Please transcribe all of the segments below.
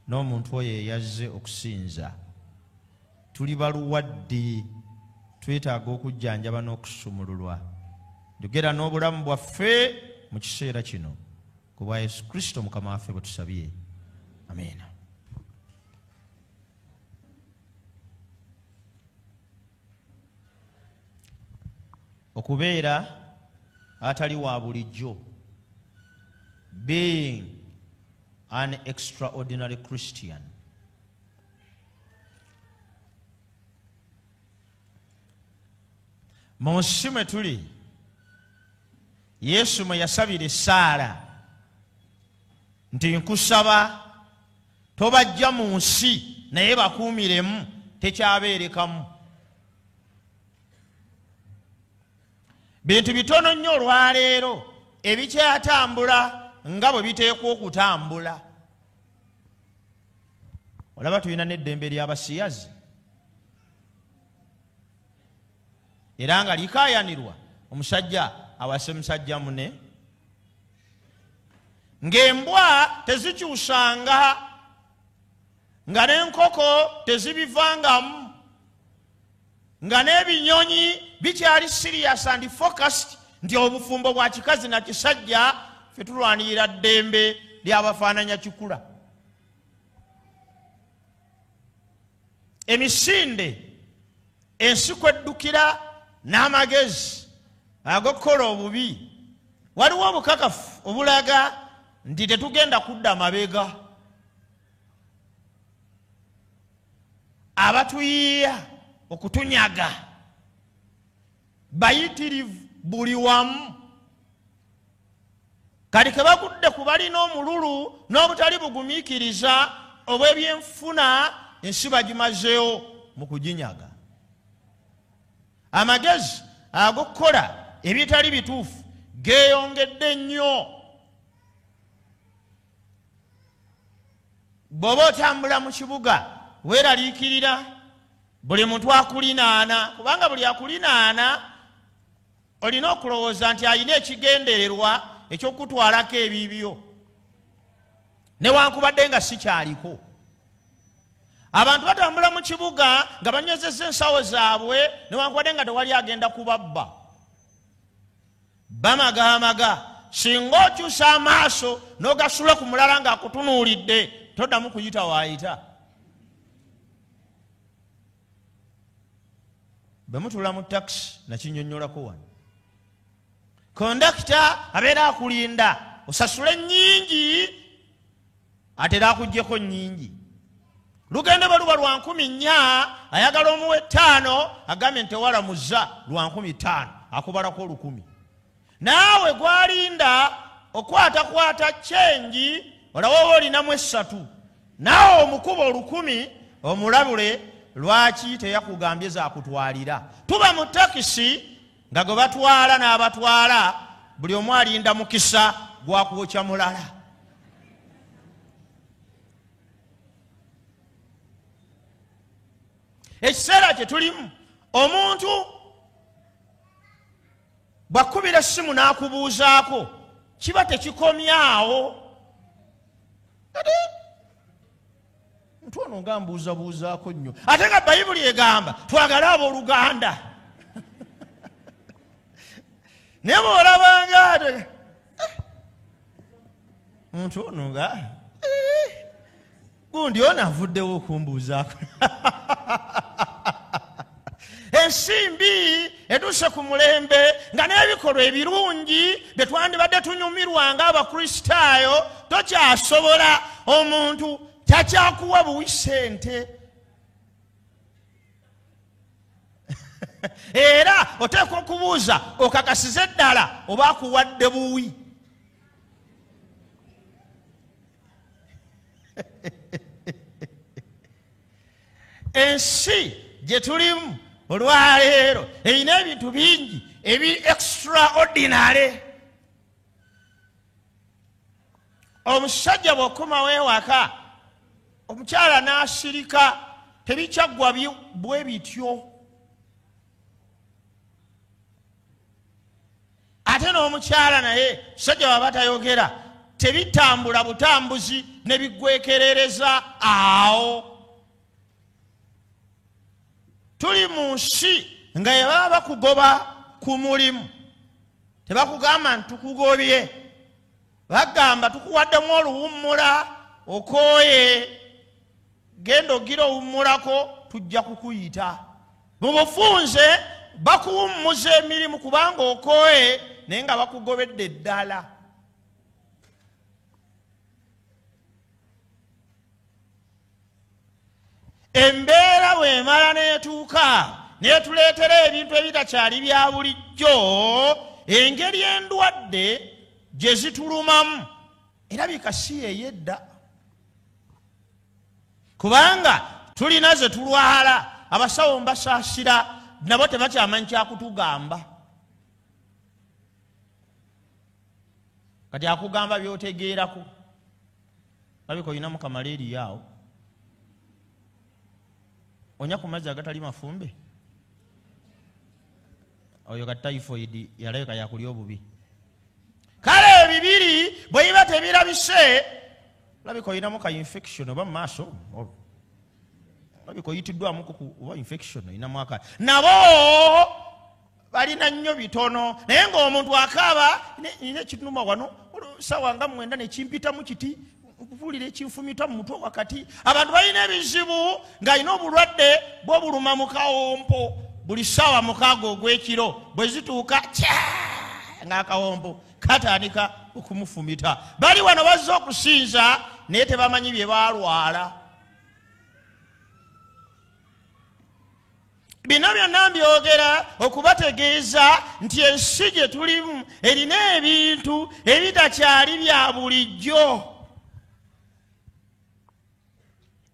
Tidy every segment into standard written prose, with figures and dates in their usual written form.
n'omuntu oyo eyazze okusinza tuli baluwadde, twetaaga okujjanjaba n'okusumululwa. Njogera n'obulamu bwaffe mu kiseera kino ku bwa Yesu Kristo Mukama waffe bwe tusabye. Amiina. Okubeera atali wa bulijjo, being an extraordinary Christian. Mu nsi mwe tuli, Yesu mwe yasabira Saara nti nkusaba tobajja mu nsi naye bakuumiremu tekyabeerekamu. Bintu bitono nnyo olwaleero ebikyatambula nga bwe biteekwa okutambula. Olaba tulina n'eddembe ly'abasiyazi era nga likaayanirwa omusajja awase musajja mune, ng'embwa tezikyusanga, nga n'enkoko tezibivangamu, nga n'ebinyonyi bikyali serious and focused nti obufumbo bwa kikazi na kisajja ffe tulwanirira ddembe ly'abafaananya kikula. Emisinde, ensi kweddukira n'amagezi ag'okukola obubi, waliwo obukakafu obulaga nti tetugenda kudda mabega. Abatuyiiya okutunyaga bayitirivu buli wamu. Kati ke bagudde ku balina omululu n'obutali bugumiikiriza obw'ebyenfuna, ensi bagimazeewo mu kuginyaga. Amagezi ag'okukola ebitali bituufu geeyongedde nnyo. Bw'oba otambula mu kibuga weeraliikirira buli muntu akulinaana, kubanga buli akulinaana olina okulowooza nti alina ekigendererwa eky'okutwalako ebibyo, newankubadde nga si kyaliko. Abantu batambula mu kibuga nga banyozezza ensawo zaabwe, newankubadde nga tewali agenda kubabba. Bamagaamaga, singa okyusa amaaso n'ogasula ku mulala ng'akutunuulidde toddamu kuyita waayita. Bwe mutula mu takisi nakinnyonnyolako wano, kondakita abeera akulinda osasule nnyingi ate era akuggyeko nnyingi. Lugende bwe luba lwa 400 ayagala omuwe 5 agambye nti tewalamuza lwa 500 akubalako 1000. Naawe gwalinda okwatakwata kyengi olawo oba olinamu 3, naawe omukuba 1000 omulabule lwaki teyakugambye zaakutwalira. Tuba mu takisi nga gwe batwala n'abatwala buli omu alinda mukisa gwakwokya mulala. Ekiseera kye tulimu, omuntu bw'akubira essimu n'akubuuzaako kiba tekikomyawo. Omuntu ono nga mbuuzabuuzaako nnyo, ate nga Bayibuli egamba twagale abooluganda. Naye bw'olabanga ate omuntu ono nga gundi ono avuddewo okumbuuzaako. Ensimbi etuuse ku mulembe nga n'ebikolwa ebirungi bye twandibadde tunyumirwa ng'Abakristaayo tokyasobola, omuntu takyakuwa buwi ssente. Era oteekwa okubuuza okakasize ddala oba akuwadde buwi. Ensi gye tulimu olwaleero erina ebintu bingi ebiri extraordinary. Omusajja bw'okomawo ewaka omukyala n'asirika tebikyaggwa bwe bityo. Ate n'omukyala naye musajja bw'aba tayogera tebitambula butambuzi ne bigwekerereza awo. Tuli mu nsi nga baba bakugoba ku mulimu tebakugamba ntukugobye, bagamba tukuwaddemu oluwummula okooye, genda ogira owummulako tujja kukuyita. Mu bufunze bakuwummuza emirimu kubanga okooye naye nga bakugobedde ddala. Embeera bw'emala n'etuuka neetuleetera ebintu ebitakyali bya bulijjo, engeri endwadde gye zitulumamu erabika si ey'edda, kubanga tulina ze tulwala, abasawo mbasaasira nabo tebakyamanyi kyakutugamba. Kati akugamba byotegeerako, labika olinamu kamaleeriya awo, onya ku mazzi agatali mafumbe, oyo ka typhoid yalabika yakulya obubi. Kale ebibiri bwe biba tebirabise, labika olinamu ka infection oba mu maaso, labika oyitiddwamu oba infection olinamu aka. Nabo balina nnyo bitono, naye ng'omuntu akaaba nina ekinuma wano sawa nga 9 nekimpitamu kiti okubuulira ekinfumita mu mutwe wakati. Abantu balina ebizibu ng'alina obulwadde bw'obuluma mu kawompo buli ssaawa 6 ogw'ekiro, bwe zituuka ng'akawompo katandika okumufumita. Bali wano bazze okusinza naye tebamanyi bye balwala. Bino byonna mbyogera okubategeeza nti ensi gye tulimu erina ebintu ebitakyali bya bulijjo.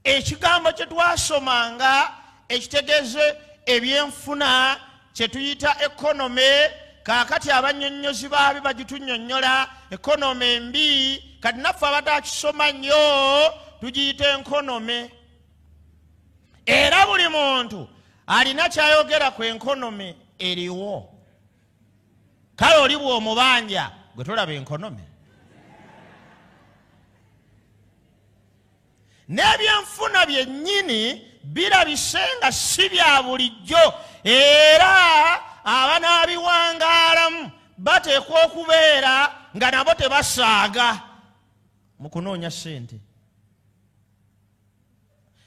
Ekigambo kye twasomanga ekitegeeze ebyenfuna kye tuyita ekonome, kaakati abannyonnyozi baabi bagitunnyonnyola ekonome embi, kati naffe abatakisoma nnyo tugiyita enkonome. Era buli muntu alina kyayogera ku enkonome eriwo. Kale oli bw'omubanja gwe tolaba enkonome. N'ebyenfuna byennyini birabise nga si bya bulijjo, era abanaabiwangaalamu bateekwa okubeera nga nabo tebasaaga mu kunoonya ssente.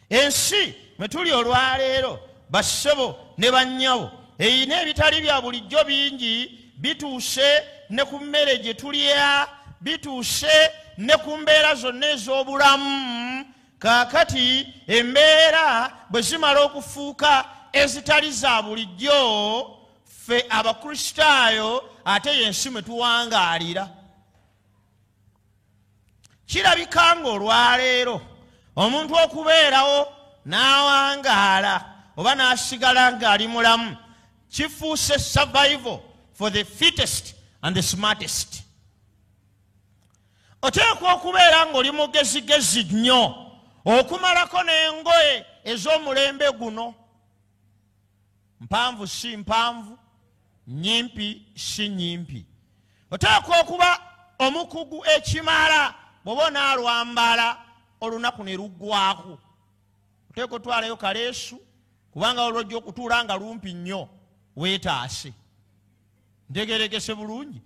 Ensi mwe tuli olwaleero bassebo ne bannyabo erina ebitali bya bulijjo bingi, bituuse ne ku mmere gye tulya, bituuse ne ku mbeera zonna ez'obulamu. Kaakati embeera bwe zimala okufuuka ezitali za bulijjo, ffe abakristaayo ate yensi mwe tuwangaalira. Kirabika ng'olwaleero omuntu okubeerawo n'awangaala oba n'asigala ng'ali mulamu kifuuse survival for the fittest and the smartest. Oteekwa okubeera ng'oli mugezigezi nnyo okumalako n'engoye ez'omulembe guno, mpanvu si mpanvu, nyimpi si nyimpi. Oteekwa okuba omukugu ekimala bw'oba onaalwambala olunaku ne luggwako. Oteekwa otwalayo kaleesu kubanga olwojja okutuula nga lumpi nnyo weetaase. Ntegeerekese bulungi?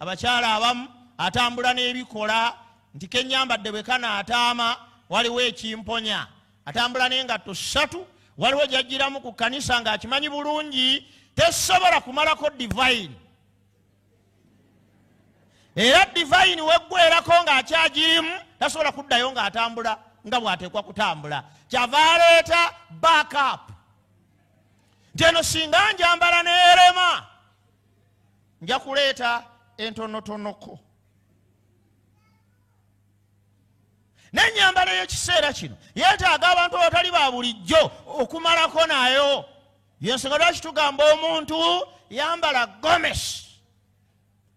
Abakyala abamu atambula n'ebikola nti kenyambadde bwe kanaataama waliwo ekimponya, atambula n'engatto 3, waliwo gyajjiramu ku kkanisa ng'akimanyi bulungi tesobola kumalako divine, era divine weggwerako ng'akyagirimu tasobola kuddayo ng'atambula nga bw'ateekwa kutambula. Kyava aleeta backup nti eno singa njambala n'erema nja kuleeta entonotonoko. N'ennyambala y'ekiseera kino yeetaaga abantu abatali ba bulijjo okumalako nayo. Yensonga lwaki tugamba omuntu yambala gomesi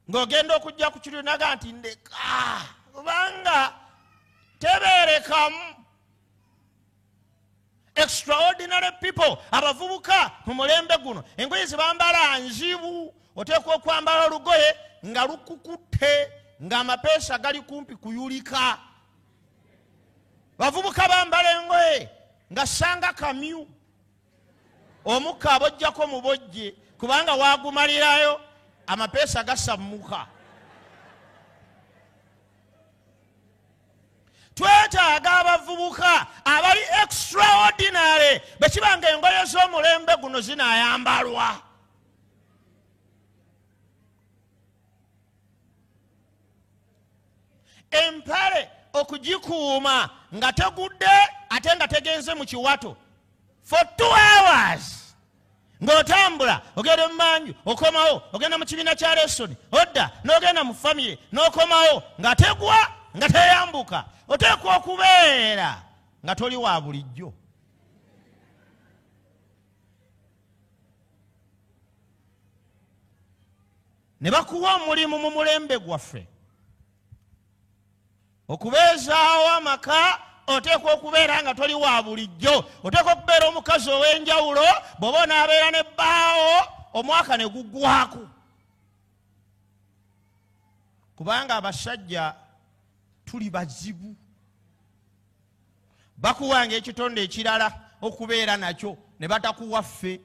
ng'ogenda okujja ku kiryo naga nti ndeka, kubanga tebeerekamu. Extraordinary people, abavubuka mu mulembe guno engoye ze bambala nzibu. Oteekwa okwambala olugoye nga lukukutte ng'amapeesa gali kumpi kuyulika. Bavubuka bambala engoye nga sanga kamyu. Omukka abojjako mu bojje kubanga waagumalirayo amapeesa gasammuka. Twetaaga abavubuka abali extraordinary bwe kibanga engoye z'omulembe guno zinaayambalwa. Empale okugikuuma nga tegudde ate nga tegenze mu kiwato for 2 hours ng'otambula ogenda mu manju okomawo ogenda mu kibiina kya lesoni odda n'ogenda mu famire n'okomawo nga tegwa nga teyambuka. Oteekwa okubeera nga toli wa bulijjo. Ne bakuwa omulimu mu mulembe gwaffe okubeezaawo amaka. Oteekwa okubeera nga toli wa bulijjo. Oteekwa okubeera omukazi ow'enjawulo. Bw'oba onaabeera ne bbaawo omwaka ne guggwako. Kubanga abasajja tuli bazibu. Bakuwanga ekitonde ekirala okubeera nakyo ne batakuwa ffe.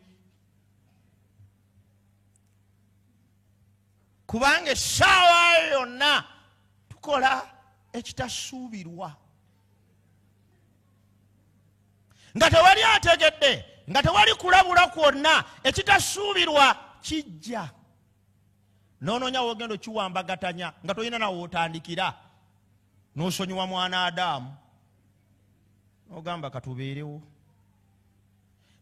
Kubanga essaawa yonna tukola ekitasuubirwa. Nga tewali ategedde, nga tewali kulabula kwonna, ekitasuubirwa kijja. N'onoonya wogenda okiwambagatanya nga tolina nawe otandikira. N'osonyiwa mwana Adamu. N'ogamba katubeerewo.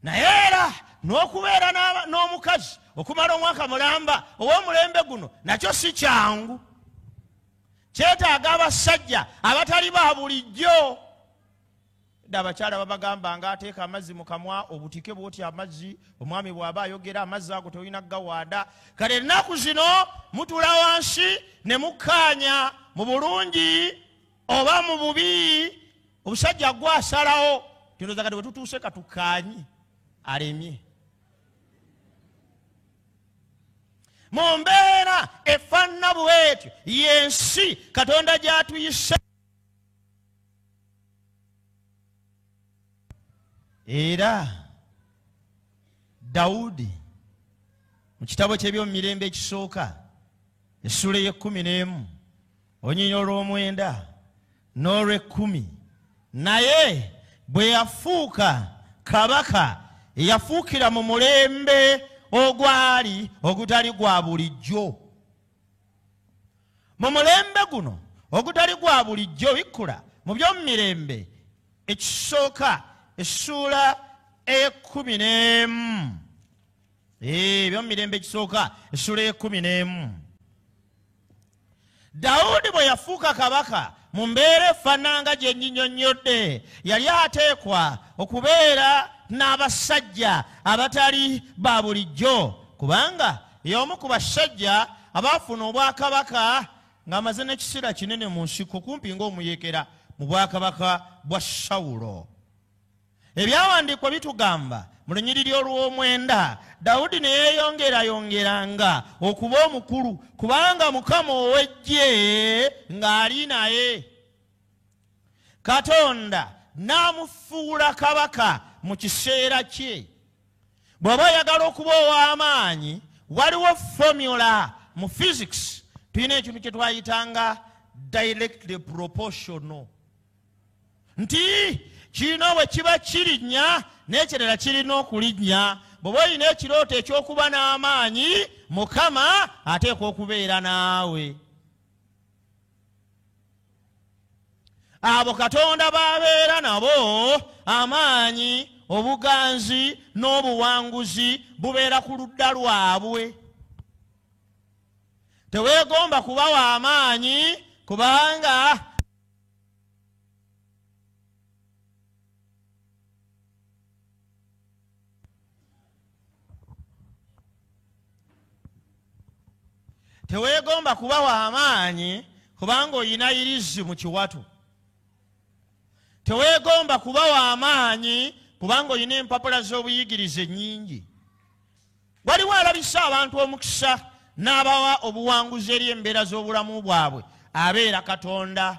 Naye era n'okubeera n'omukazi okumala omwaka mulamba ow'omulembe guno nakyo si kyangu. Kyetaaga abasajja abatali ba bulijjo. Abakyala babagamba nga ateeka amazzi mu kamwa obutike bw'oti amazzi omwami bw'aba ayogera amazzi ago tolina gawaada. Kale ennaku zino mutula wansi ne mukkaanya mu bulungi oba mu bubi. Obusajja gwe asalawo tindoza kati bwe tutuuse katukkaanyi alemye. Mu mbeera efaanana bw'etyo y'ensi Katonda gy'atuyise. Era Dawudi mu kitabo ky'ebyomumirembe ekisooka essula ey'e11 onyinyi olw'omwenda n'olw'ekkumi, naye bwe yafuuka kabaka yafuukira mu mulembe ogwali ogutali gwa bulijjo. Mu mulembe guno ogutali gwa bulijjo bikkula mu by'omumirembe ekisooka essula ey'e11. By'omumirembe ekisooka essula ey'e11. Dawudi bwe yafuuka kabaka mu mbeera efaananga gye nnyinnyonnyodde, yali ateekwa okubeera n'abasajja abatali ba bulijjo, kubanga y'omu ku basajja abaafuna obwakabaka ng'amaze n'ekiseera kinene mu nsiko kumpi ng'omuyekera mu bwakabaka bwa Sawulo. Ebyawandiikwa bitugamba mu lunyiriri olw'omwenda Dawudi ne yeeyongerayongeranga okuba omukulu kubanga Mukama ow'eggye ng'ali naye. Katonda n'amufuula kabaka mu kiseera kye. Bw'oba oyagala okuba ow'amaanyi, waliwo formula mu physics. Tulina ekintu kye twayitanga directly proportional. Nti kino bwe kiba kirinnya n'ekirala kirina okulinnya. Bw'oba olina ekirooto eky'okuba n'amaanyi, Mukama ateekwa okubeera naawe. Abo Katonda b'abeera nabo amaanyi, obuganzi n'obuwanguzi bubeera ku ludda lwabwe. Teweegomba kuba w'amaanyi kubanga oyina irizi mu kiwato. Teweegomba kuba w'amaanyi kubanga oyina empapula z'obuyigirize nnyingi. Waliwo alabisa abantu omukisa n'abawa obuwanguzi eri embeera z'obulamu bwabwe, abeera Katonda.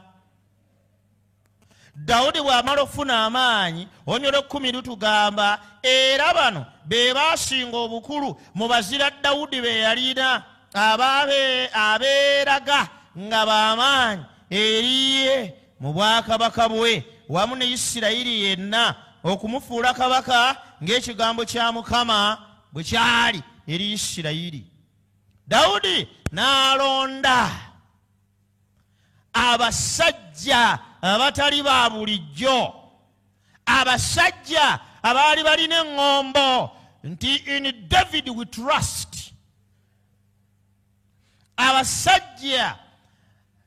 Dawudi bw'amala okufuna amaanyi, Olunyo lw'ekkumi lutugamba era bano be baasinga obukulu mu bazira Dawudi be yalina abeeraga nga b'amaanyi eriye mu bwakabaka bwe wamu ne Isirayiri yenna okumufuula kabaka ng'ekigambo kya Mukama bwe kyali eri Isirayiri. Dawudi n'alonda abasajja abatali ba bulijjo, abasajja abaali balina eŋŋombo nti in David we trust, abasajja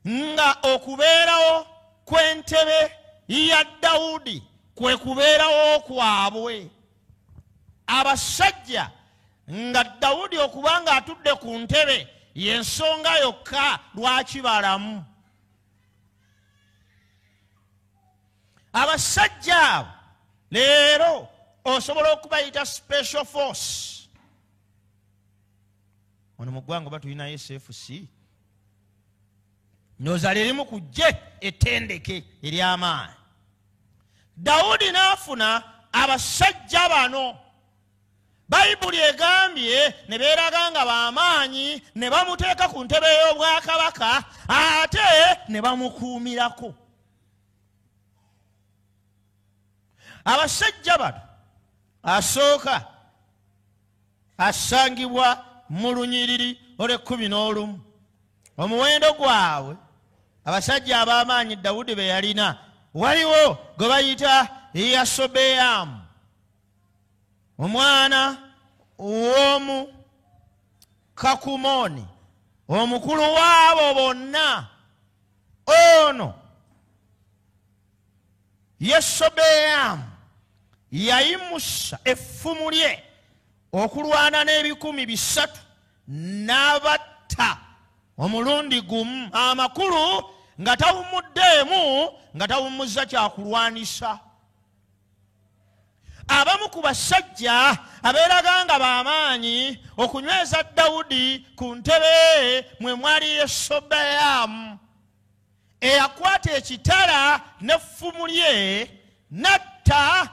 nga okubeerawo kw'entebe ya Dawudi kwe kubeerawo kwabwe, abasajja nga Dawudi okubanga atudde ku ntebe y'ensonga yokka lwaki balamu. Abasajja abo leero osobola okubayita special force. Ono mu ggwanga oba tulina SFC, ndowooza lirimu ku ggye ettendeke ery'amaanyi. Dawudi n'afuna abasajja bano. Bayibuli egambye ne beeraga nga b'amaanyi, ne bamuteeka ku ntebe y'obwakabaka ate ne bamukuumirako. Abasajja bano asooka asangibwa mu lunyiriri olw'e11. Omuwendo gwabwe abasajja ab'amaanyi Dawudi be yalina, waliwo gwe bayita Yasobeyamu omwana w'omu Kakumoni, omukulu waabo bonna. Ono Yasobeyamu yayimusa effumu lye okulwana n'ebikumi 300 n'abatta omulundi gumu, amakulu nga tawumuddeemu, nga tawumuzza kyakulwanisa. Abamu ku basajja abeeraga nga b'amaanyi okunyweza Dawudi ku ntebe mwe mwali Yasobeyamu, eyakwata ekitala n'effumu lye n'atta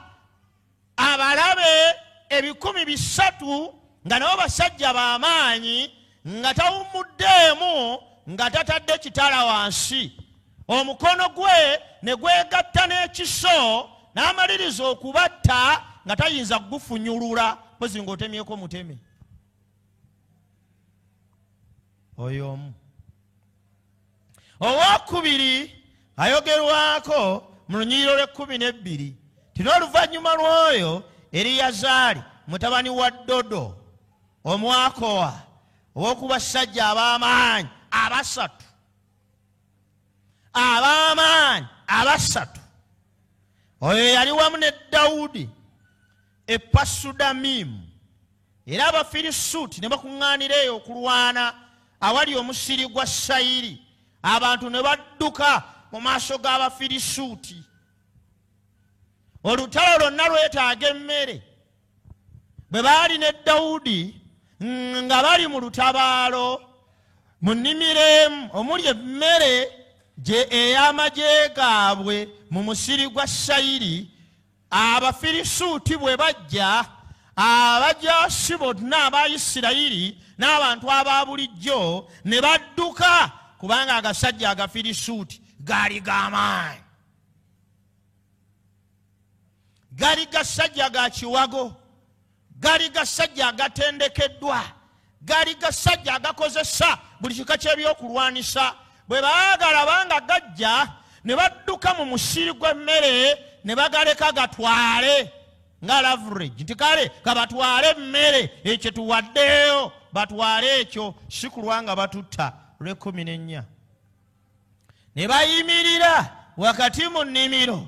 abalabe 300 nga nabo basajja b'amaanyi, nga tawumuddeemu, nga tatadde kitala wansi. Omukono gwe ne gwegatta n'ekiso n'amaliriza okubatta nga tayinza kugufunyulula, pozi ng'otemyeko muteme. Oyo omu. Owokubiri ayogerwako mu lunyiriro lw'e12, tino oluvannyuma lw'oyo Eriyazaali mutabani wa Dodo Omwakowa, ow'oku basajja ab'amaanyi abasatu, ab'amaanyi abasatu. Oyo yali wamu ne Dawudi e Pasudamimu, era Abafirisuuti ne bakuŋŋaanira eyo okulwana awali omusiri gwa Sayiri. Abantu ne badduka mu maaso g'Abafirisuuti. Olutalo lwonna lwetaaga emmere. Bwe baali ne Dawudi nga bali mu lutabaalo mu nnimiro emu omuli emmere gye ey'amagye gaabwe mu musiri gwa Sayiri, Abafirisuuti bwe bajja, abajaasi bonna aba Isirayiri n'abantu aba bulijjo ne badduka, kubanga agasajja Agafirisuuti gaali g'amaanyi, gaali gasajja ga kiwago, gaali gasajja agatendekeddwa, gaali gasajja agakozesa buli kika ky'ebyokulwanisa. Bwe baagala banga gajja ne badduka mu musiri gw'emmere ne bagaleka gatwale nga lavrage, nti kale kabatwale emmere, ekyo tuwaddeyo batwale ekyo, si kulwa nga batutta. Olw'e14 ne bayimirira wakati mu nnimiro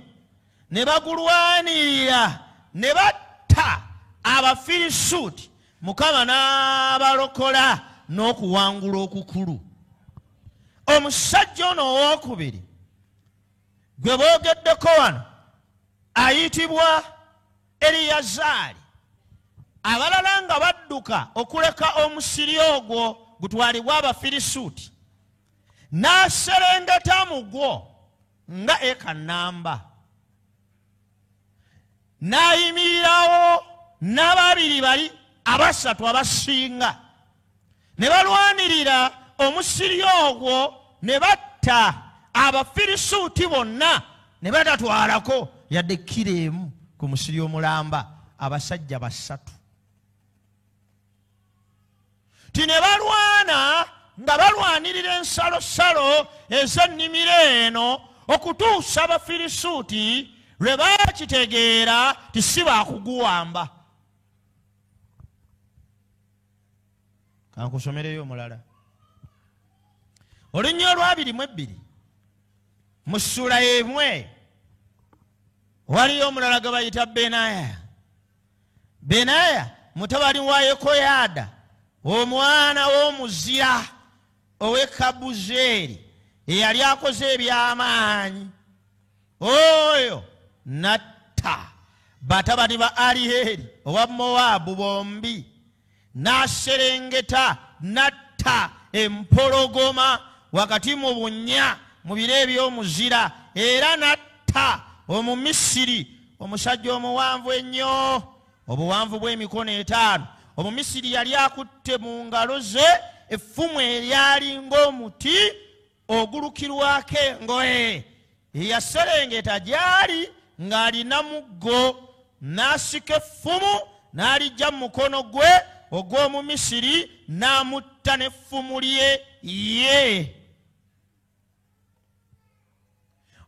ne bagulwanirira ne batta Abafirisuuti, Mukama n'abalokola n'okuwangula okukulu. Omusajja ono owokubiri gwe boogeddeko wano ayitibwa Eriyazaali. Abalala nga badduka okuleka omusiri ogwo gutwalibwa Abafirisuuti, n'aserengeta mu gwo nga eka namba, n'ayimirirawo n'ababiri bali abasatu abasinga ne balwanirira omusiri ogwo ne batta Abafirisuuti bonna ne batatwalako yadde kilo emu ku musiri omulamba, abasajja basatu. Ti ne balwana nga balwanirira ensalosalo ez'ennimiro eno okutuusa Abafirisuuti lwe bakitegeera ti si baakuguwamba. Kankusomereyo omulala. Olunya olw'22 mu ssula y'emwe waliyo omulala gwe bayita Benaya. Benaya mutabani wa Yekoyaada omwana w'omuzira ow'e Kabuzeeri eyali akoze eby'amaanyi. Oyo natta batabani ba Aliyeri owa Mowaabu bombi, n'aserengeta natta empologoma wakati mu bunnya mu biro eby'omuzira, era natta Omumisiri omusajja omuwanvu ennyo, obuwanvu bw'emikono 5. Omumisiri yali akutte mu ngalo ze effumu eryali ng'omuti ogulukirwako engoye. Yaserengeta gy'ali ng'alina muggo, n'asika effumu n'alijja mu mukono gwe ogw'Omumisiri n'amutta n'effumu lye ye.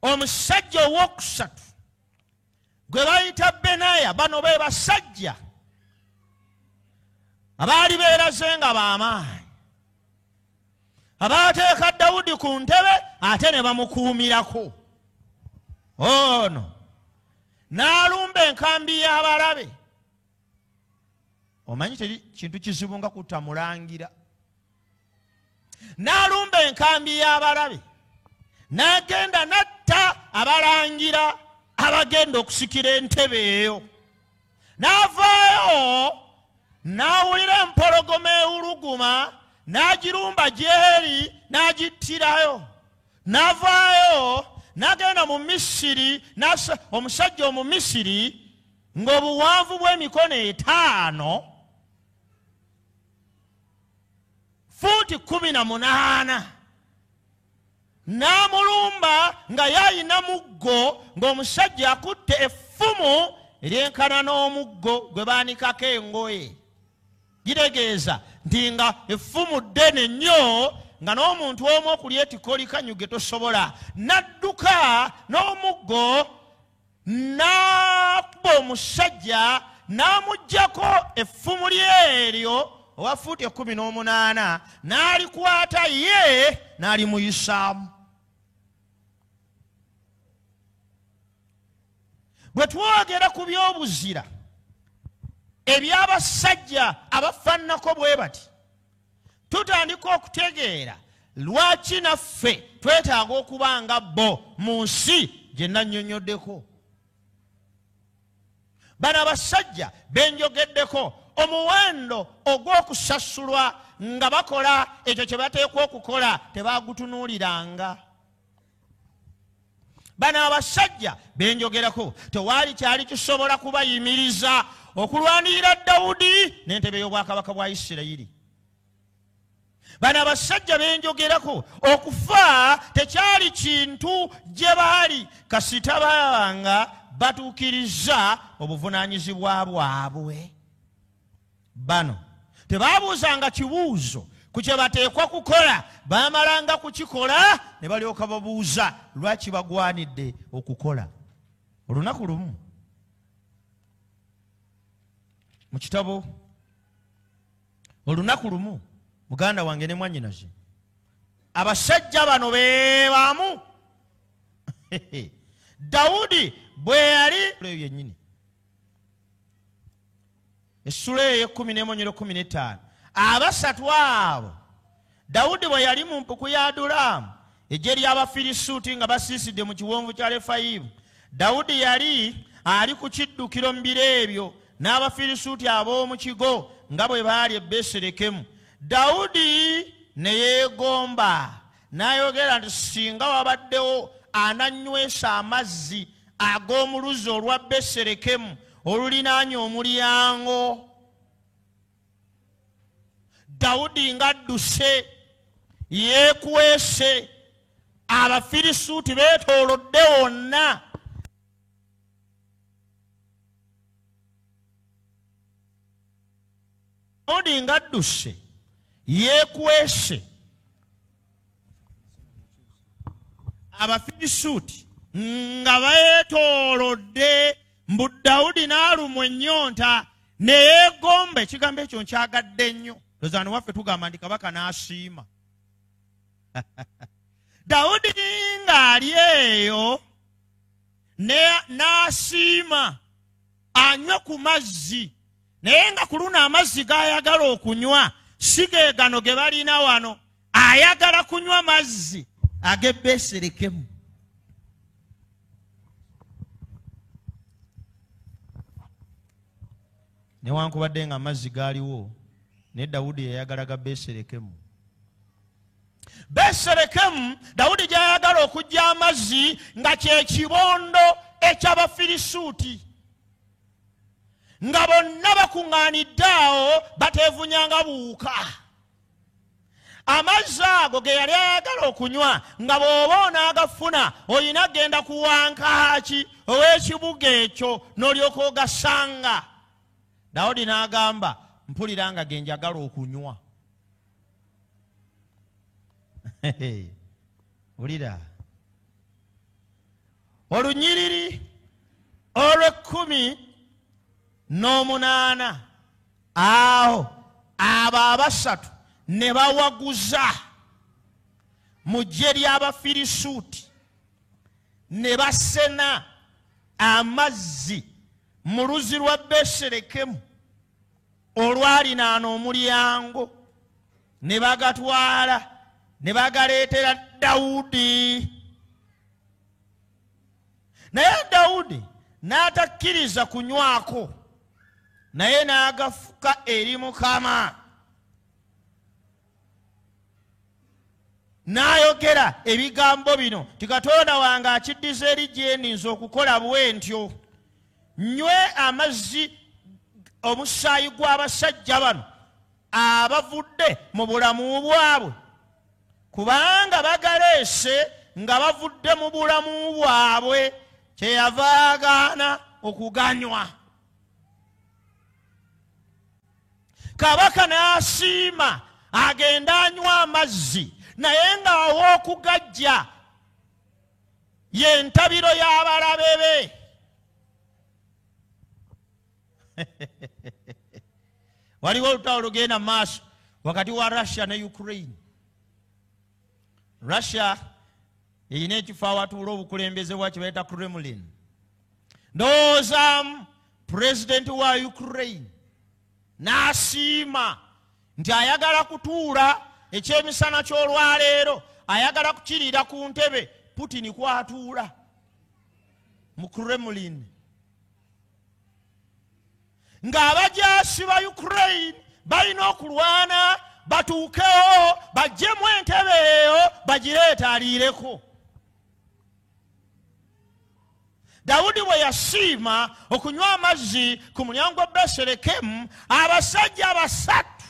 Omusajja owookusatu gwe bayita Benaya, bano be basajja abaali beeraze nga b'amaanyi, abaateeka Dawudi ku ntebe ate ne bamukuumirako. Ono n'alumba enkambi y'abalabe. Omanyi teri kintu kizibu nga kutta mulangira. N'alumba enkambi y'abalabe, n'agenda n'atta abalangira abagenda okusikira entebe eyo. N'avaayo n'awulira empologoma ewuluguma, n'agirumba gy'eri n'agittirayo. N'avaayo n'agenda mu Misiri, omusajja Omumisiri ng'obuwanvu bw'emikono 5 fuuti 18, n'amulumba nga yayina muggo, ng'omusajja akutte effumu eryenkana n'omuggo gwe baanikako engoye. Gitegeeza nti nga effumu ddene nnyo nga n'omuntu omu okulyetikka olikanyuge tosobola. N'adduka n'omuggo n'akuba omusajja n'amuggyako effumu lyeryo owa fuuti 18, n'alikwata ye n'alimuyisaamu. Bwe twogera ku by'obuzira eby'abasajja abafaananako bwe bati, tutandika okutegeera lwaki naffe twetaaga okuba nga bo mu nsi gye nannyonnyoddeko. Bano abasajja benjogeddeko omuwendo ogw'okusasulwa nga bakola ekyo kye bateekwa okukola tebaagutunuuliranga. Bano abasajja benjogerako tewaali kyali kisobola kubayimiriza okulwanirira Dawudi n'entebe y'obwakabaka bwa Isirayiri. Bano abasajja benjogerako okufa tekyali kintu gye baali kasita babanga batuukiriza obuvunaanyizibwa bwabwe. Bano tebaabuuzanga kibuuzo ku kye bateekwa kukola, baamalanga kukikola ne balyoka babuuza lwaki bagwanidde okukola. Olunaku lumu mu kitabo Olunaku lumu muganda wange ne mwannyinaze, abasajja bano be bamu Dawudi bwe yali yennyini, essula eyo 11:15, abasatu abo Dawudi bwe yali mu mpuku ya Adulamu eggye ly'Abafirisuuti nga basiisidde mu kiwonvu kya Lefayimu, Dawudi yali ali ku kiddukiro mu biro ebyo n'Abafirisuuti ab'omu kigo nga bwe baali e Besirekemu. Dawudi ne yeegomba n'ayogera nti singa wabaddewo ananywesa amazzi ag'omuluzi olwa Beserekemu olulinaanya omulyango, Dawudi ng'adduse yeekwese, Abafirisuuti beetoolodde wonna. Dawudi ng'adduse yeekwese, Abafirisuuti nga beetoolodde, mbu Dawudi n'alumwa ennyonta ne yeegomba. Ekigambo ekyo nkyagadde nnyo. Lozani waffe tugamba nti kabaka n'asiima. Dawudi ng'ali eyo n'asiima anywe ku mazzi, naye nga ku luno amazzi g'ayagala okunywa si ge gano ge balina wano. Ayagala kunywa mazzi ag'e Beserekemu. Newankubadde nga amazzi gaaliwo, ne Dawudi yayagala ga Beserekemu. Beserekemu Dawudi gy'ayagala okujja amazzi nga kye kibondo eky'Abafirisuuti, nga bonna bakuŋŋaanidde awo bateevunyanga buwuka. Amazzi ago ge yali ayagala okunywa nga bw'oba onaagafuna olina genda ku wankaaki ow'ekibuga ekyo n'olyoka ogasanga. Dawudi n'agamba, mpulira nga ge njagala okunywa. Wulira, olunyiriri olw'18 awo abo abasatu ne bawaguza mu ggye ly'Abafirisuuti, ne basena amazzi mu luzzi lwa Beserekemu olwalinaana omulyango, ne bagatwala ne bagaleetera Dawudi. Naye Dawudi n'atakkiriza kunywako, naye n'agafuka eri Mukama, n'ayogera ebigambo bino ti Katonda wange akiddiza eri gye nninza okukola bwe ntyo, nywe amazzi omusaayi gw'abasajja bano abavudde mu bulamu bwabwe, kubanga bagaleese nga bavudde mu bulamu bwabwe. Kyeyava agaana okuganywa. Kabaka n'asiima agenda anywa amazzi, naye nga aw'okugajja ye ntabiro y'abalabe be. Waliwo olutalo lugenda maaso wakati wa Russia ne Ukraine. Russia erina ekifo awatuula obukulembeze bwakyo bayita Kremlin. Ndowooza pulezidenti wa Ukraine n'asiima nti ayagala kutuula ekyemisana ky'olwaleero, ayagala kukiriira ku ntebe Putin kwatuula mu Kremlin, ng'abajaasi ba Ukraine balina okulwana batuukewo bajjemu entebe eyo bagireeta aliireko. Dawudi bwe yasiima okunywa amazzi ku mulyango gwa Beserekemu, abasajja basatu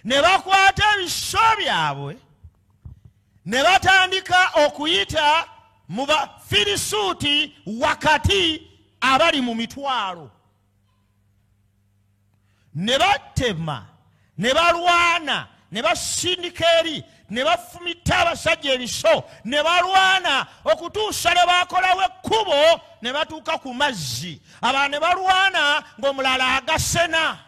ne bakwata ebiso byabwe ne batandika okuyita mu Bafirisuuti wakati abali mu mitwalo, ne batema, ne balwana, ne basindika eri, ne bafumita abasajja ebiso, ne balwana okutuusa ne bakolawo ekkubo ne batuuka ku mazzi. Aba ne balwana ng'omulala agasena.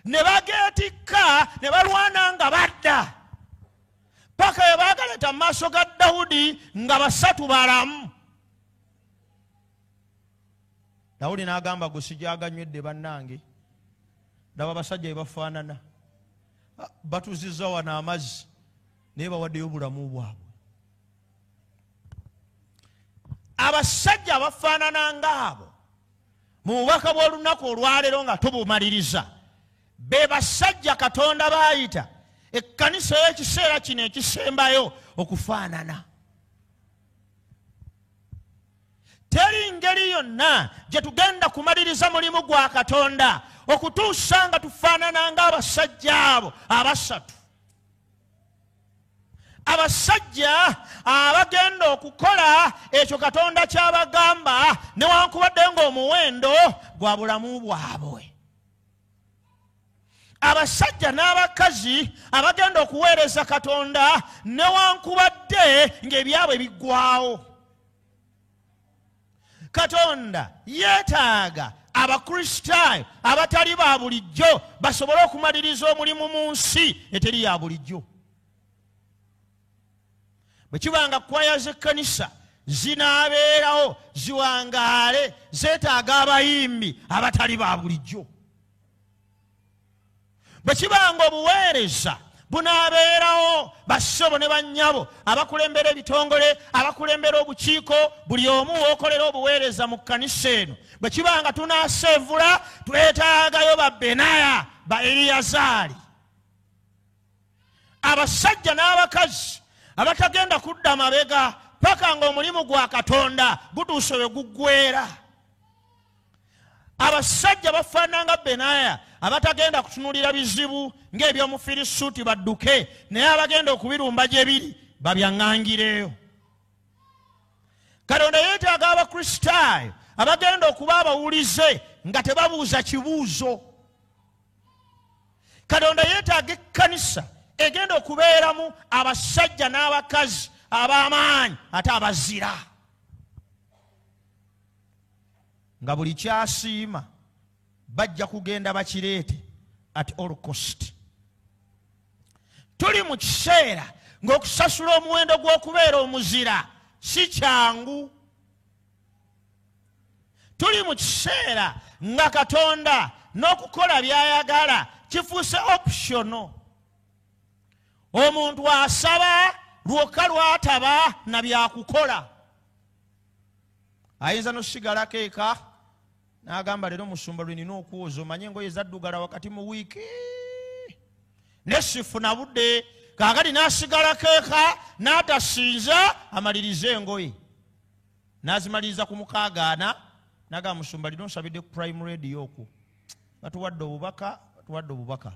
Ne bageetikka ne balwana nga badda, paka bwe baagaleeta mu maaso ga Dawudi nga basatu balamu. Dawudi n'agamba, gusijaganywedde bannange, laba abasajja bye bafaanana, batuzizza wano amazzi naye bawaddeyo obulamu bwabwe. Abasajja abafaanana ng'abo mu bubaka bw'olunaku olwaleero nga tubumaliriza, be basajja Katonda baayita ekkanisa y'ekiseera kino ekisembayo okufaanana. Teri ngeri yonna gye tugenda kumaliriza mulimu gwa Katonda okutuusa nga tufaanana ng'abasajja abo abasatu. Abasajja abagenda okukola ekyo Katonda ky'abagamba newankubadde ng'omuwendo gwa bulamu bwabwe. Abasajja n'abakazi abagenda okuweereza Katonda newankubadde ng'ebyabwe biggwawo. Katonda yeetaaga abakristaayo abatali ba bulijjo basobole okumaliriza omulimu mu nsi eteri ya bulijjo. Bwe kibanga kwaya z'ekkanisa zinaabeerawo ziwangaale zeetaaga abayimbi abatali ba bulijjo. Bwe kibanga obuweereza bunaabeerawo bassebo ne bannyabo abakulembera ebitongole abakulembera obukiiko buli omu wookolera obuweereza mu kkanisa eno. Bwe kibanga tunaaseevula twetaagayo ba Benaya ba Eriyazaali. Abasajja n'abakazi abatagenda kudda mabega paka ng'omulimu gwa Katonda gutuuse we guggwera. Abasajja bafaananga Benaya abatagenda kutunulira bizibu ng'eby'Omufirisuuti badduke naye abagenda okubirumba gye biri babyaŋŋangireyo. Katonda yeetaaga abakristaayo abagenda okuba abawulize nga tebabuuza kibuuzo. Katonda yeetaaga ekkanisa egenda okubeeramu abasajja n'abakazi ab'amaanyi ate abazira, nga buli kyasiima bajja kugenda bakireete at all cost. Tuli mu kiseera ng'okusasula omuwendo gw'okubeera omuzira si kyangu. Tuli mu kiseera nga Katonda n'okukola by'ayagala kifuuse optional. Omuntu asaba lwokka lwataba na byakukola. Ayinza n'osigalako eka n'agamba leero musumba lwe nina okwoza omanye engoye zaddugala wakati mu wiiki nesifuna budde kaakati n'asigalako eka n'atasinza amalirize engoye n'azimaliriza ku mukaagaana n'agamba musumba lino nsabidde ku prime radio okwo batuwadde obubaka.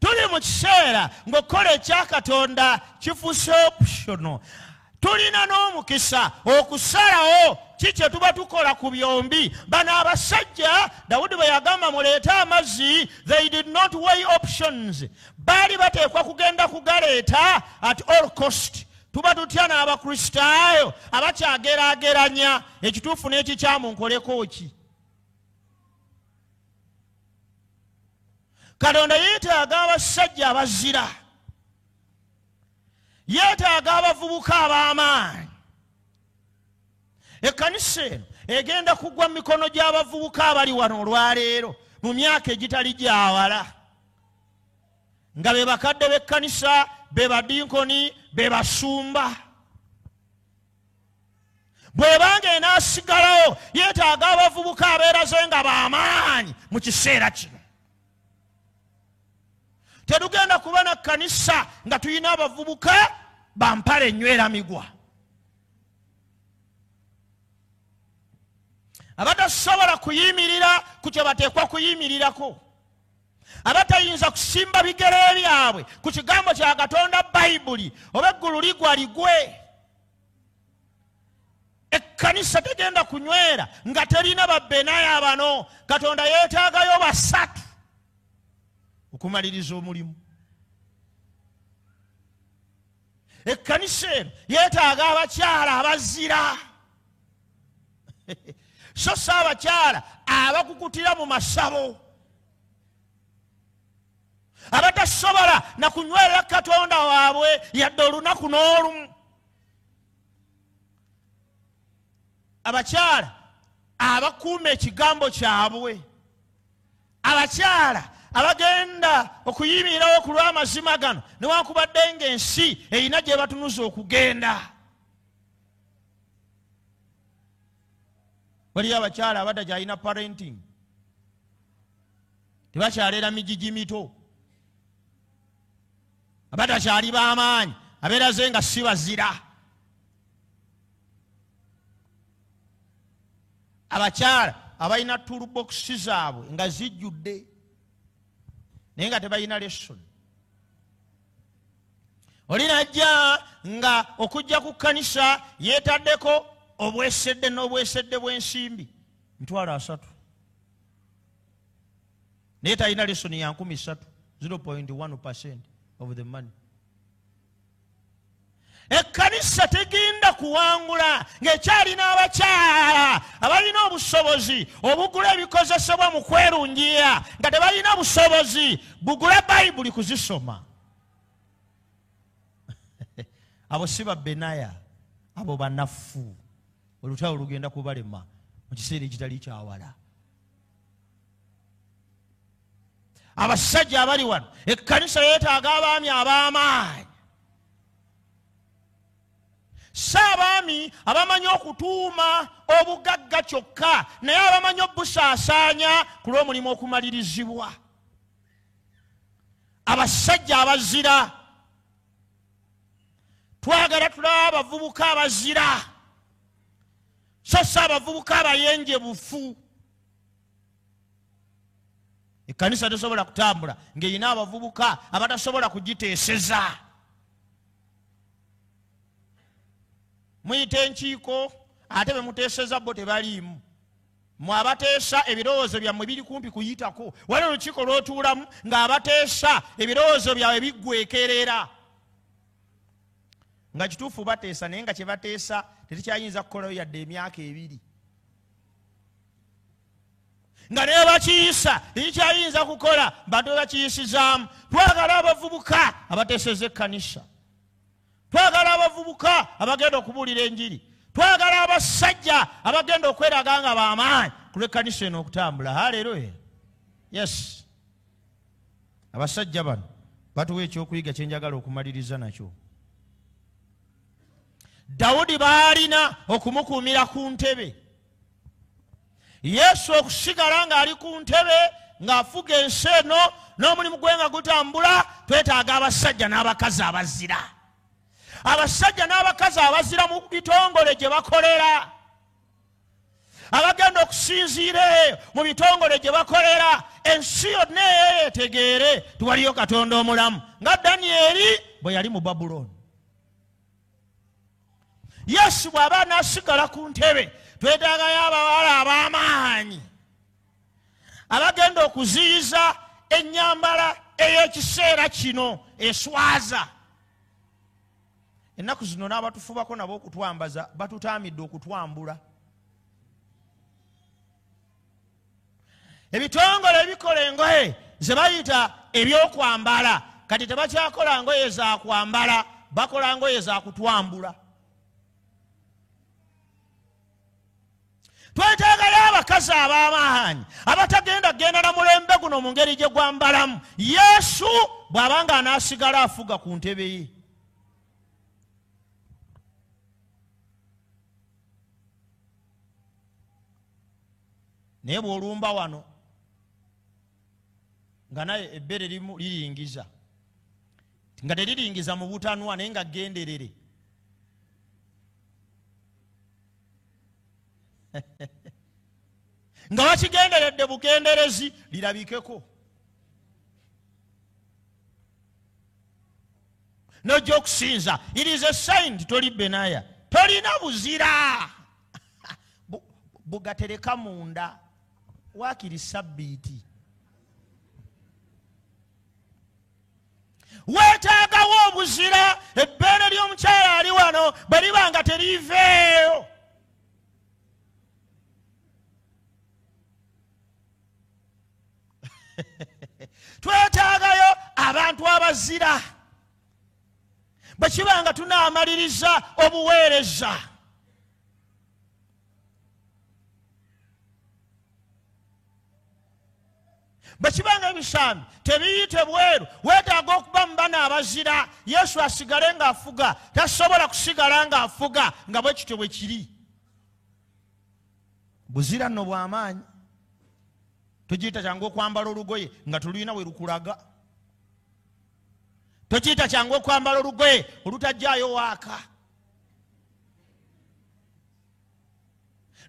Tuli mu kiseera ng'okola ekya Katonda kifuuse optional. Tulina n'omukisa okusalawo kikye tuba tukola ku byombi. Bano abasajja Dawudi bwe yagamba muleete amazzi, they did not weigh options. Baali bateekwa kugenda kugaleeta at all cost. Tuba tutya n'abakristaayo abakyageraageranya ekituufu n'ekikyamu nkoleko ki. Katonda yeetaaga abasajja abazira, yeetaaga abavubuka ab'amaanyi. Ekkanisa eno egenda kugwa mu mikono gy'abavubuka abali wano olwaleero mu myaka egitali gyawala, nga be bakadde b'ekkanisa, be badinkoni, be basumba. Bw'ebanga enaasigalawo yeetaaga abavubuka abeeraze nga b'amaanyi mu kiseera kino. Tetugenda kuba na kkanisa nga tulina abavubuka bampala enywera migwa, abatasobola kuyimirira ku kye bateekwa kuyimirirako, abatayinza kusimba bigere byabwe ku kigambo kya Katonda Bayibuli oba eggulu ligwa ligwe. Ekkanisa tegenda kunywera nga terina babbenaya bano. Katonda yeetaagayo basatu okumaliriza omulimu. Ekkanisa eno yeetaaga abakyala abazira so si abakyala abakukutira mu masabo, abatasobola na kunywerera Katonda waabwe yadde olunaku n'olumu. Abakyala abakuuma ekigambo kyabwe, abakyala abagenda okuyimirirawo ku lw'amazima gano newankubadde ng'ensi erina gye batunuza okugenda. Waliyo abakyala abadda gy'alina parenting, tebakyaleera mijiji mito abatakyali b'amaanyi abeeraze nga si bazira. Abakyala abalina toolbox zaabwe nga zijjudde naye nga tebalina lesson. Oli najja nga okujja ku kkanisa yeetaddeko obwesedde n'obwesedde bw'ensimbi 30,000 naye talina lesson ya 30,000, 0.1% of the money. Ekkanisa tegenda kuwangula ng'ekyalina abakyala abalina obusobozi obugula ebikozesebwa mu kwerungiya nga tebalina busobozi bugula bayibuli kuzisoma. Abo si ba Benaya, abo banafu. Olutalo lugenda kubalema mu kiseera ekitali kyawala. Abasajja abali wano, ekkanisa yeetaaga abaami ab'amaanyi. Saabaami abamanyi okutuuma obugagga kyokka naye abamanyi obusaasaanya ku lw'omulimu okumalirizibwa. Abasajja abazira. Twagala tulaba abavubuka abazira so si abavubuka abayenje bufu. Ekkanisa tesobola kutambula ng'erina abavubuka abatasobola kugiteeseza. Muyita enkiiko ate be muteeseza bo tebaliimu. Mwe abateesa ebirowoozo byammwe biri kumpi kuyitako. Wali olukiiko lw'otuulamu ng'abateesa ebirowoozo byabwe biggwekerera. Nga kituufu bateesa naye nga kye bateesa tekikyayinza kukolayo yadde emyaka 2. Nga naye bakiyisa tekikyayinza kukola bantu bakiyisizaamu. Twagala abavubuka abateeseza ekkanisa. Twagala abavubuka abagenda okubuulira enjiri. Twagala abasajja abagenda okweraga nga b'amaanyi ku lw'ekkanisa eno okutambula. Haleluya. Yes. Abasajja bano batuwa ekyokuyiga kye njagala okumaliriza nakyo. Dawudi baalina okumukuumira ku ntebe. Yesu okusigala ng'ali ku ntebe ng'afuga ensi eno n'omulimu gwe nga gutambula, twetaaga abasajja n'abakazi abazira. Abasajja n'abakazi abazira mu bitongole gye bakolera. Abagenda okusinziira mu bitongole gye bakolera. Ensi yonna etegeere tuwaliyo Katonda omulamu nga Danyeri bwe yali mu Babuloni. Yesu bw'aba n'asigala ku ntebe, twetaagayo abawala ab'amaanyi abagenda okuziyiza ennyambala ey'ekiseera kino eswaza. Ennaku zino n'abatufubako nabo okutwambaza batutaamidde okutwambula. Ebitongole ebikola engoye ze bayita ebyokwambala kati tebakyakola ngoye za kwambala, bakola ngoye za kutwambula. Twetaagayo abakazi ab'amaanyi abatagenda genda na mulembe guno mu ngeri gye gwambalamu. Yesu bw'abanga anaasigala afuga ku ntebe ye. Naye bw'olumba wano nga naye ebbere liringiza nga teriringiza mu butanwa naye nga genderere. Nga bakigenderedde bugenderezi lirabikeko. Nojja okusinza. It is a sign toli Benaya. Tolina buzira. Bugatereka munda. Waakiri sabbiiti. Weetaagawo obuzira ebbeere ly'omukyala ali wano bwe liba nga teriiveeyo. Twetaagayo abantu abazira bwe kiba nga tunaamaliriza obuweereza. Bwe kiba nga ebisambi tebiyite bweru, weetaaga okuba mu bano abazira. Yesu asigale ng'afuga, tasobola kusigala ng'afuga nga bwe kityo bwe kiri. Buzira nno bw'amaanyi. Tokiyita kyangu okwambala olugoye nga tulina we lukulaga. Tokiyita kyangu okwambala olugoye olutajjaayo waaka.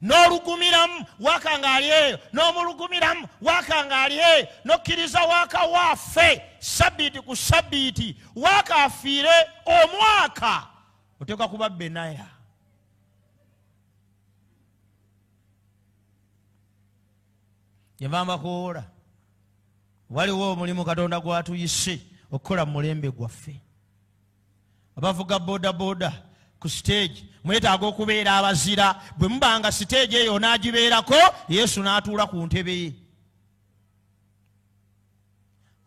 N'olugumiramu waaka ng'ali eyo, n'omulugumiramu waaka ng'ali eyo, n'okkiriza waaka waffe sabbiiti ku sabbiiti, waaka afiire omwaka, oteekwa kuba Benaya. Gyenva mbakoola, waliwo omulimu Katonda gw'atuyise okukola mu mulembe gwaffe. Abavuga bodaboda ku stage mwetaaga okubeera abazira. Bwe mubanga stage eyo n'agibeerako, Yesu n'atuula ku ntebe ye.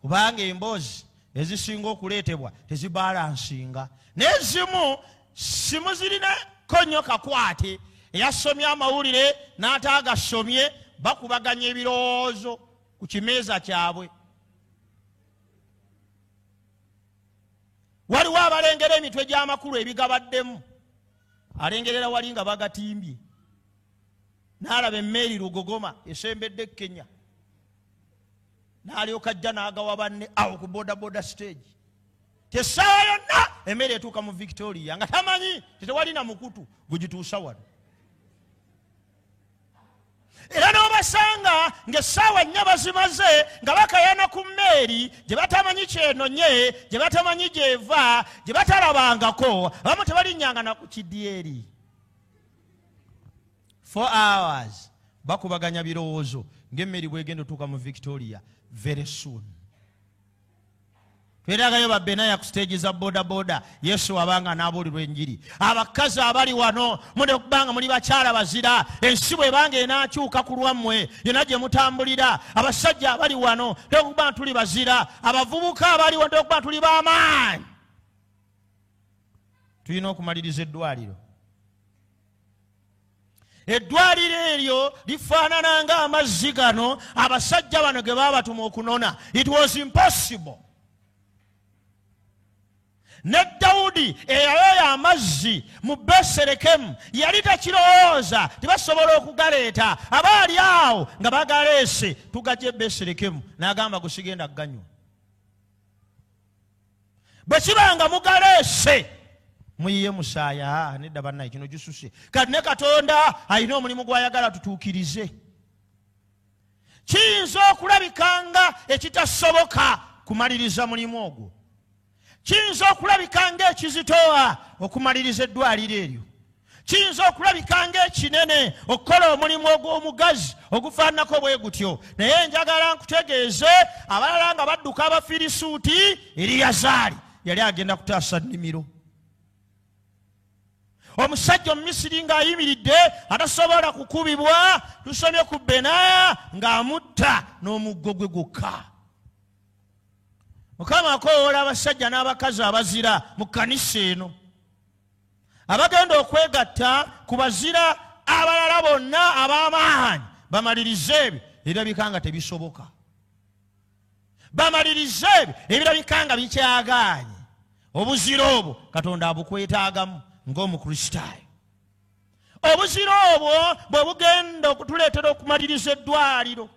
Kubanga emboozi ezisinga okuleetebwa tezibalansinga. N'ezimu simu zirinako nnyo kakwate, eyasomye amawulire n'ataagasomye, bakubaganya ebirowoozo ku kimeeza kyabwe. Waliwo abalengera emitwe gy'amakulu ebigabaddemu, alengerera wali nga bagatimbye, n'alaba emmeeri Lugogoma esembedde Kenya, n'alyoka ajja n'agawa banne awo ku bodaboda stage. Tesaawa yonna emmeeri etuuka mu Victoria nga tamanyi tetewali na mukutu gugituusa wano. Era n'obasanga ng'essaawa nnya bazimaze nga bakayana ku mmeeri gye batamanyi kyenonye, gye batamanyi gy'eva, gye batalabangako, abamu tebalinnyanga na ku kidyeri. 4 hours bakubaganya birowoozo ng'emmeeri bw'egenda otuuka mu Victoria very soon. Twetagayo ba Benaya ku stage za bodaboda, Yesu abanga n'abuulirwa enjiri. Abakazi abali wano mune okubanga muli bakyala bazira, ensi bw'ebanga enaakyuka ku lwammwe yonna gye mutambulira. Abasajja abali wano tekubanga tuli bazira, abavubuka abali wano tekubanga tuli b'amaanyi. Tulina okumaliriza eddwaliro. Eddwaliro eryo lifaanana ng'amazzi gano abasajja bano ge baabatuma okunona. It was impossible. Ne Dawudi eyayoya amazzi mu Beserekemu yali takirowooza tebasobola okugaleeta. Abaali awo nga bagaleese tugajja Beserekemu, n'agamba gusigenda ganywa. Bwe kibanga mugaleese muyiye musaaya, nedda bannaye kino gisuse. Kati ne Katonda alina omulimu gw'ayagala tutuukirize. Kiyinza okulabikanga ekitasoboka kumaliriza mulimu ogwo. Kiyinza okulabika ng'ekizitowa okumaliriza eddwaliro eryo. Kiyinza okulabika ng'ekinene okukola omulimu ogw'omugazi ogufaananako bwe gutyo. Naye njagala nkutegeeze, abalala nga badduka Abafirisuuti, Eriyazaali yali agenda kutaasa nnimiro. Omusajja Omumisiri ng'ayimiridde atasobola kukubibwa, tusomye ku Benaya ng'amutta n'omuggo gwe gwokka. Mukama akoola abasajja n'abakazi abazira mu kkanisa eno, abagenda okwegatta ku bazira abalala bonna ab'amaanyi, bamalirize ebyo ebirabika nga tebisoboka. Bamalirize ebyo ebirabika nga bikyagaanye. Obuzira obwo Katonda abukwetaagamu ng'Omukristaayo. Obuzira obwo bwe bugenda okutuleetera okumaliriza eddwaliro.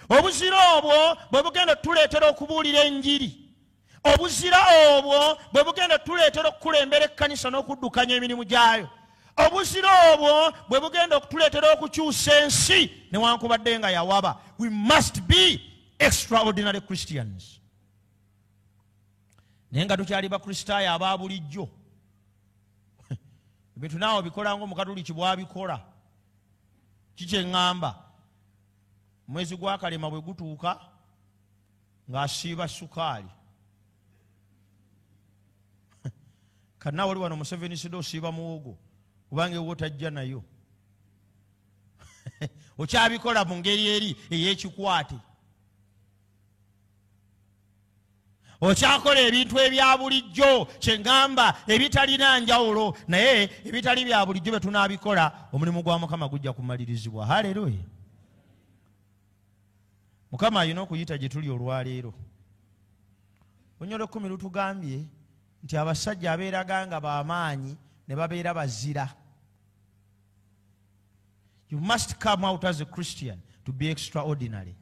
Obuzira obwo bwe bugenda tuleetera okubuulira enjiri. Obuzira obwo bwe bugenda tuleetera okukulembera ekkanisa n'okuddukanya emirimu gyayo. Obuzira obwo bwe bugenda okutuleetera okukyusa ensi newankubadde nga yawaba. We must be extraordinary Christians. Naye nga tukyali Bakristaayo aba bulijjo. Ebintu naawe bikola ng'Omukatoliki bw'abikola. Kikyeŋŋamba. Mwezi gwa Kalema bwe gutuuka ng'asiiba sukaali. Kana wali wano Museveni sida osiiba muwogo kubanga ewo tajja nayo. Okyabikola mu ngeri eri ey'ekikwate. Okyakola ebintu ebya bulijjo kyeŋŋamba ebitalina njawulo, naye ebitali bya bulijjo bye tunaabikola omulimu gwa Mukama gujja kumalirizibwa. Haleluya. Mukama alina okuyita gye tuli olwaleero. Lunyolo 10 lutugambye nti abasajja abeeraga nga b'amaanyi ne babeera bazira. You must come out as a Christian to be extraordinary.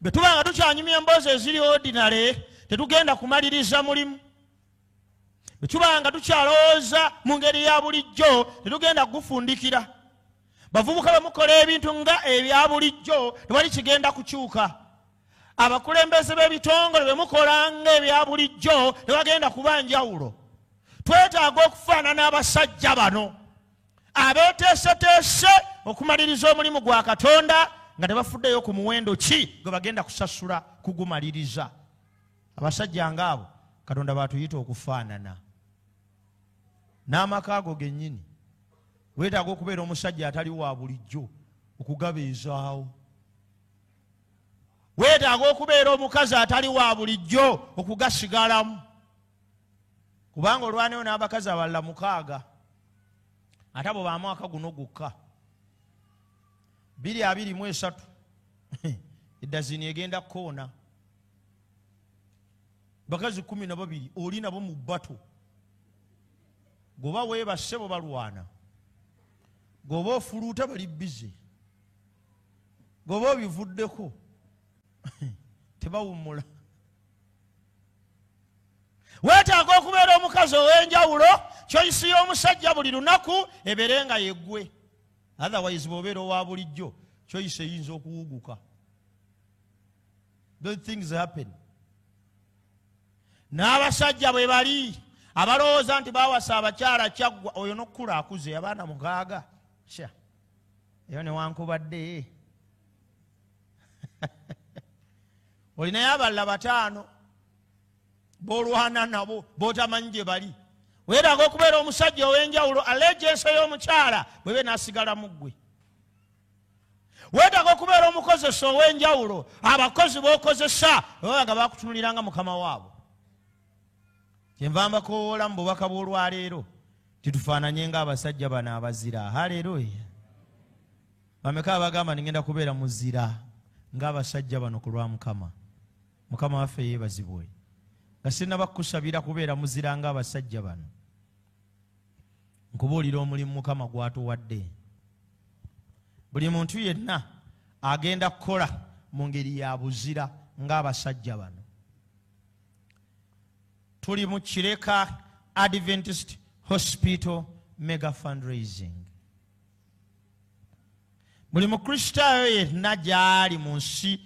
Bwe tuba nga tukyanyumya emboozi eziri ordinary tetugenda kumaliriza mulimu. Bwe tuba nga tukyalowooza mu ngeri ya bulijjo tetugenda kugufundikira. Bavubuka bwe mukola ebintu nga ebya bulijjo tewali kigenda kukyuka. Abakulembeze b'ebitongole bwe mukola nga ebya bulijjo tewagenda kuba njawulo. Twetaaga okufaanana abasajja bano abeeteeseteese okumaliriza omulimu gwa Katonda nga tebafuddeyo ku muwendo ki gwe bagenda kusasula kugumaliriza. Abasajja ng'abo Katonda batuyita okufaanana. N'amaka ago gennyini weetaaga okubeera omusajja atali wa bulijjo okugabeezaawo. Weetaaga okubeera omukazi atali wa bulijjo okugasigalamu. Kubanga olwanayo n'abakazi abalala 6 ate abo ba mwaka guno gukka 223 eddazini egenda koona. Bakazi 12 oli nabo mu bbato. Goba weebase bo balwana. Goba ofuluuta bali bize. Goba obivuddeko tebawummula. Weetaaga okubeera omukazi ow'enjawulo choice y'omusajja buli lunaku ebeere nga yeggwe. Otherwise bw'obeera owa bulijjo choice eyinza okuwuguka. Those things happen. N'abasajja bwe bali abalowooza nti baawasa abakyala kyaggwa oyo n'okkula akuze abaana 6 sha eyo newankubadde olinayo abalala 5 b'olwana nabo b'otamanyi gye bali. Weetaaga okubeera omusajja ow'enjawulo allegiance y'omukyala bwebe n'asigala mu ggwe. Weetaaga okubeera omukozesa ow'enjawulo abakozi b'okozesa baba nga bakutunuliranga mukama waabo. Kyenva mbakoowoola mu bubaka bw'olwaleero titufaananye ng'abasajja bano abazira. Haleluya. Bameka abagamba ningenda kubeera muzira ng'abasajja bano ku lwa Mukama. Mukama waffe yeebazibwe. Nga sinnaba kukusabira kubeera muzira ng'abasajja bano. Nkubuulira omulimu Mukama gw'atuwadde. Buli muntu yenna agenda kukola mu ngeri ya buzira ng'abasajja bano. Tuli mu Kireka Adventist Hospital mega fundraising. Buli mukristaayo yenna gy'ali mu nsi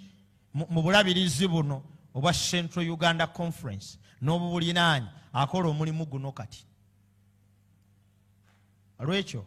mu bulabirizi buno obwa Central Uganda Conference n'obubulinaanyi akola omulimu guno kati. Lwekyo